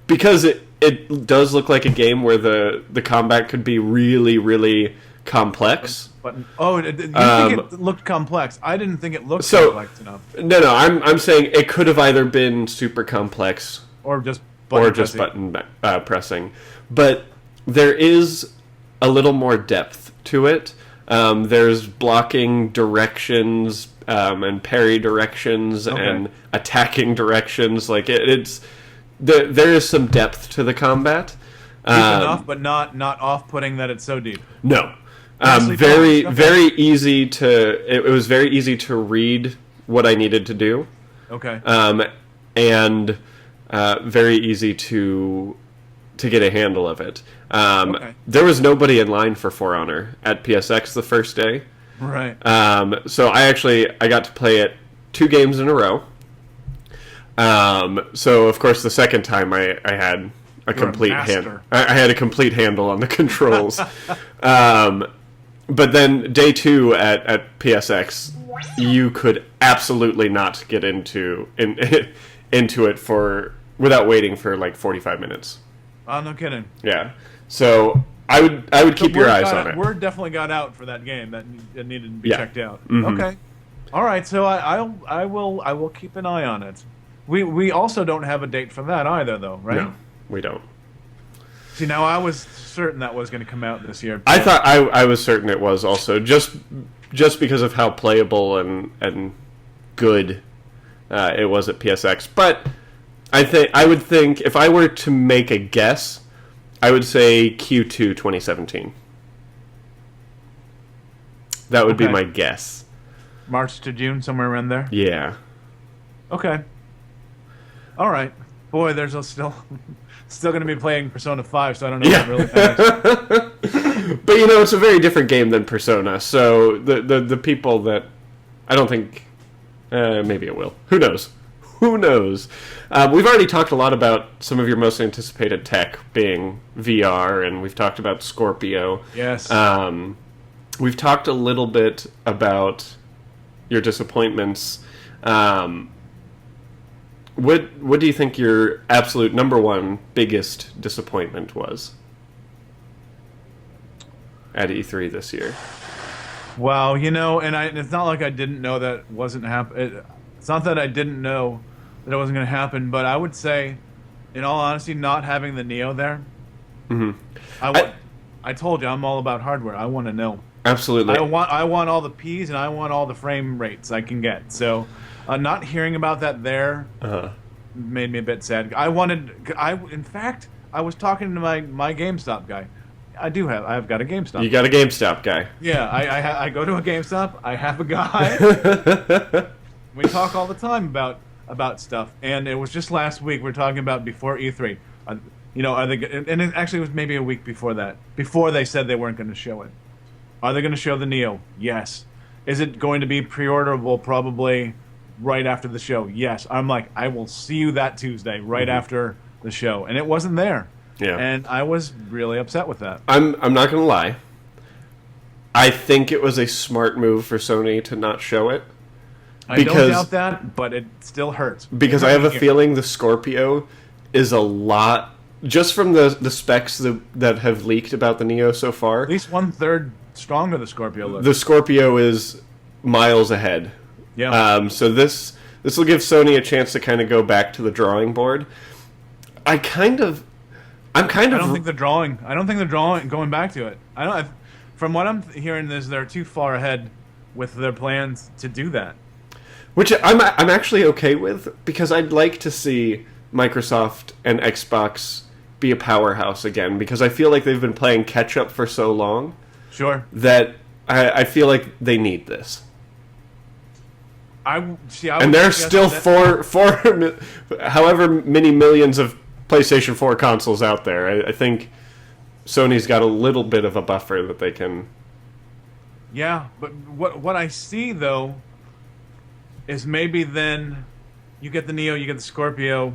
Because it does look like a game where the combat could be really, really complex. But you think it looked complex? I didn't think it looked complex enough. No, I'm saying it could have either been super complex or just button pressing. But there is a little more depth to it. There's blocking directions and parry directions and attacking directions. Like it's there is some depth to the combat. Deep enough, but not off-putting that it's so deep. No, very easy to. It was very easy to read what I needed to do. Okay. And very easy to get a handle of it. There was nobody in line for For Honor at PSX the first day. Right. So I got to play it 2 games in a row. So of course the second time I had a complete handle. I had a complete handle on the controls. But then day 2 at PSX, you could absolutely not get into it without waiting for like 45 minutes. Oh, no kidding. Yeah. So I would keep your eyes on it. Word definitely got out for that game that needed to be checked out. Mm-hmm. Okay. All right. So I will keep an eye on it. We also don't have a date for that either, though, right? No, we don't. See, now I was certain that was going to come out this year. I thought I was certain it was also just because of how playable and good it was at PSX. But I would think if I were to make a guess, I would say Q2 2017. That would be my guess. March to June, somewhere around there? Yeah. Okay. All right. Boy, there's still going to be playing Persona 5, so I don't know what really matters. But, you know, it's a very different game than Persona, so the people that... I don't think... maybe it will. Who knows? Who knows? We've already talked a lot about some of your most anticipated tech being VR, and we've talked about Scorpio. Yes. We've talked a little bit about your disappointments. What do you think your absolute number one biggest disappointment was at E3 this year? Well, you know, and it's not like I didn't know that wasn't happening. It's not that I didn't know that it wasn't going to happen, but I would say, in all honesty, not having the Neo there. Mm-hmm. I told you, I'm all about hardware. I want to know. Absolutely. I want all the P's and I want all the frame rates I can get. So, not hearing about that there made me a bit sad. In fact, I was talking to my GameStop guy. I've got a GameStop. You got a GameStop guy. Yeah, I go to a GameStop. I have a guy. We talk all the time about stuff, and it was just last week we were talking about before E3. You know, are they? And it actually was maybe a week before that. Before they said they weren't going to show it. Are they going to show the Neo? Yes. Is it going to be pre-orderable? Probably right after the show. Yes. I'm like, I will see you that Tuesday, right after the show, and it wasn't there. Yeah. And I was really upset with that. I'm not going to lie. I think it was a smart move for Sony to not show it. I don't doubt that, but it still hurts. Because I have a feeling the Scorpio is a lot, just from the specs that have leaked about the Neo so far. At least 1/3 stronger the Scorpio looks. The Scorpio is miles ahead. Yeah. So this will give Sony a chance to kind of go back to the drawing board. I don't think they're going back to it. From what I'm hearing, they're too far ahead with their plans to do that. Which I'm actually okay with, because I'd like to see Microsoft and Xbox be a powerhouse again, because I feel like they've been playing catch up for so long. Sure. That I feel like they need this. And there's still however many millions of PlayStation 4 consoles out there. I think Sony's got a little bit of a buffer that they can... Yeah, but what I see, though, is maybe then you get the Neo, you get the Scorpio,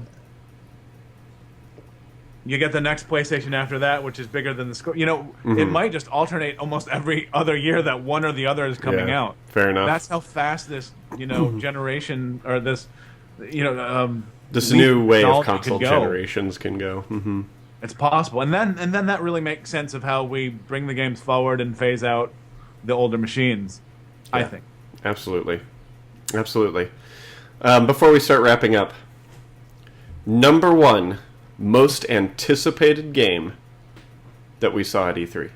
you get the next PlayStation after that, which is bigger than the Scorpio. It might just alternate almost every other year that one or the other is coming out. Fair enough. That's how fast this, generation, or this, this new way of console generations can go. Mm-hmm. It's possible, and then that really makes sense of how we bring the games forward and phase out the older machines. I think. Absolutely. Before we start wrapping up, number one most anticipated game that we saw at E3.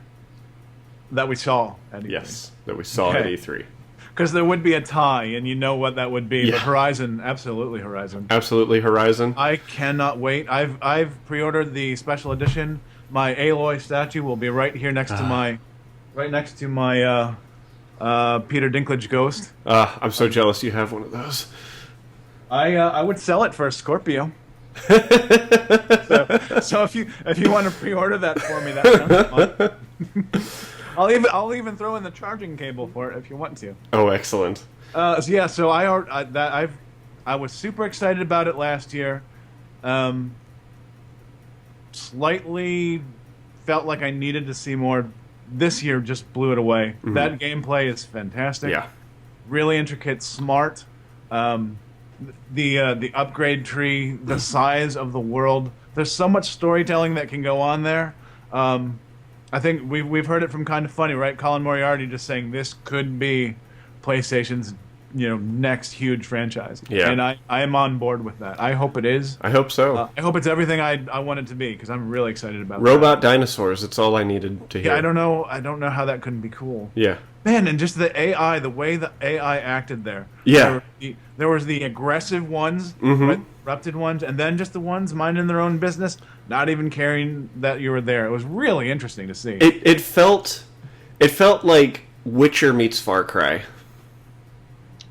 That we saw at E3. Yes, that we saw at E3. Because there would be a tie, and you know what that would be. Yeah. But Horizon, absolutely Horizon. Absolutely Horizon. I cannot wait. I've pre-ordered the special edition. My Aloy statue will be right here next to my Peter Dinklage ghost. I'm so jealous you have one of those. I would sell it for a Scorpio. so if you want to pre-order that for me, that sounds fun. I'll even throw in the charging cable for it if you want to. Oh, excellent. So I was super excited about it last year. Slightly felt like I needed to see more. This year just blew it away. Mm-hmm. That gameplay is fantastic. Yeah, really intricate, smart. The upgrade tree, the size of the world. There's so much storytelling that can go on there. I think we've heard it from Kind of Funny, right? Colin Moriarty just saying this could be PlayStation's next huge franchise. Yeah, and I am on board with that. I hope it is. I hope so. I hope it's everything I want it to be, because I'm really excited about robot dinosaurs. That's all I needed to hear. Yeah, I don't know how that couldn't be cool. Yeah. Man, and just the AI, the way the AI acted there. Yeah. There was the aggressive ones, corrupted ones, and then just the ones minding their own business, not even caring that you were there. It was really interesting to see. It felt like Witcher meets Far Cry.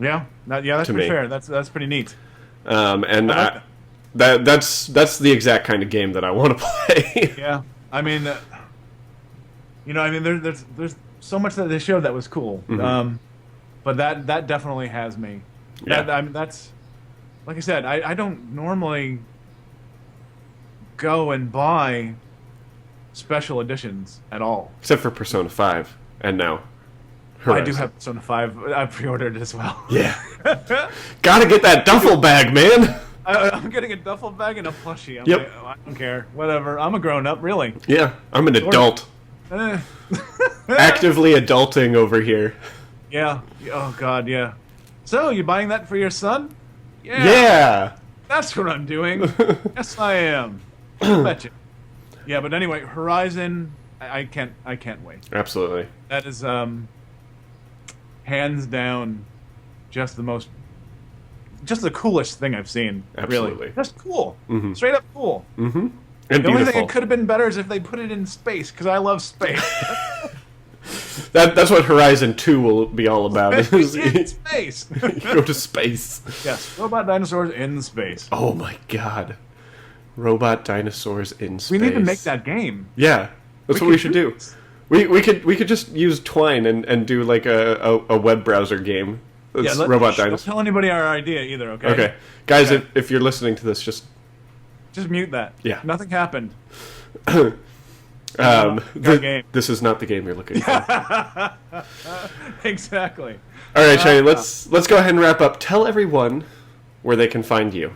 Yeah, that's pretty fair. That's pretty neat. That's the exact kind of game that I want to play. Yeah, I mean, there's so much that they showed that was cool. Mm-hmm. But that definitely has me. Yeah. That's like I said. I don't normally go and buy special editions at all, except for Persona 5, and now Horizon. I do have Persona 5. I pre-ordered it as well. Yeah, gotta get that duffel bag, man. I'm getting a duffel bag and a plushie. I don't care. Whatever. I'm a grown-up, really. Yeah, I'm an adult. Actively adulting over here. Yeah. Oh, God, yeah. So, you buying that for your son? Yeah. That's what I'm doing. Yes, I am. I bet you. Yeah, but anyway, Horizon, I can't wait. Absolutely. That is, hands down, just the coolest thing I've seen. Absolutely. Really. Just cool. Mm-hmm. Straight up cool. Mm-hmm. And the only thing it could have been better is if they put it in space, because I love space. That's what Horizon 2 will be all about. In space. You go to space. Yes, robot dinosaurs in space. Oh my god. Robot dinosaurs in space. We need to make that game. Yeah, that's what we should do. We could just use Twine and do like a web browser game. That's robot dinosaurs. Don't tell anybody our idea either, okay? Okay. Guys, if you're listening to this, just mute that. Yeah. Nothing happened. This is not the game you're looking for. Exactly. All right, Shane, let's go ahead and wrap up. Tell everyone where they can find you.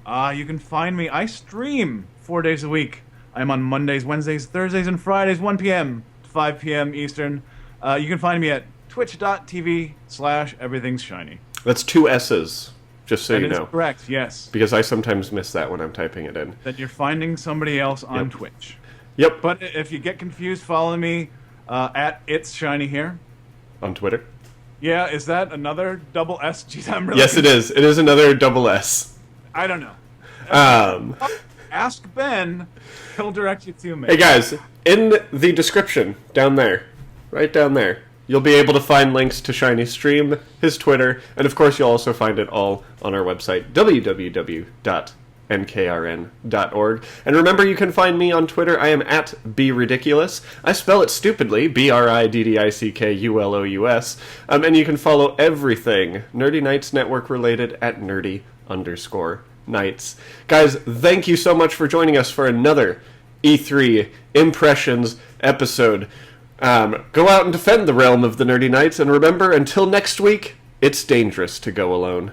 You can find me. I stream 4 days a week. I'm on Mondays, Wednesdays, Thursdays, and Fridays, 1 p.m. to 5 p.m. Eastern. You can find me at twitch.tv/everything's shiny. That's 2 S's, just so That you is know. correct, yes. Because I sometimes miss that when I'm typing it in. That you're finding somebody else on Yep. Twitch. Yep. But if you get confused, follow me at It's Shiny here. On Twitter. Yeah, is that another double S? Jeez, I'm really Yes, it is. It is another double S. I don't know. Ask Ben. He'll direct you to me. Hey guys, in the description down there, right down there, you'll be able to find links to Shiny's stream, his Twitter, and of course you'll also find it all on our website, www.nkrn.org. And remember, you can find me on Twitter. I am at BRidiculous. I spell it stupidly, BRIDDICKULOUS. And you can follow everything Nerdy Nights Network related at nerdy_nights. Guys, thank you so much for joining us for another E3 Impressions episode. Go out and defend the realm of the Nerdy Nights, and remember, until next week, it's dangerous to go alone.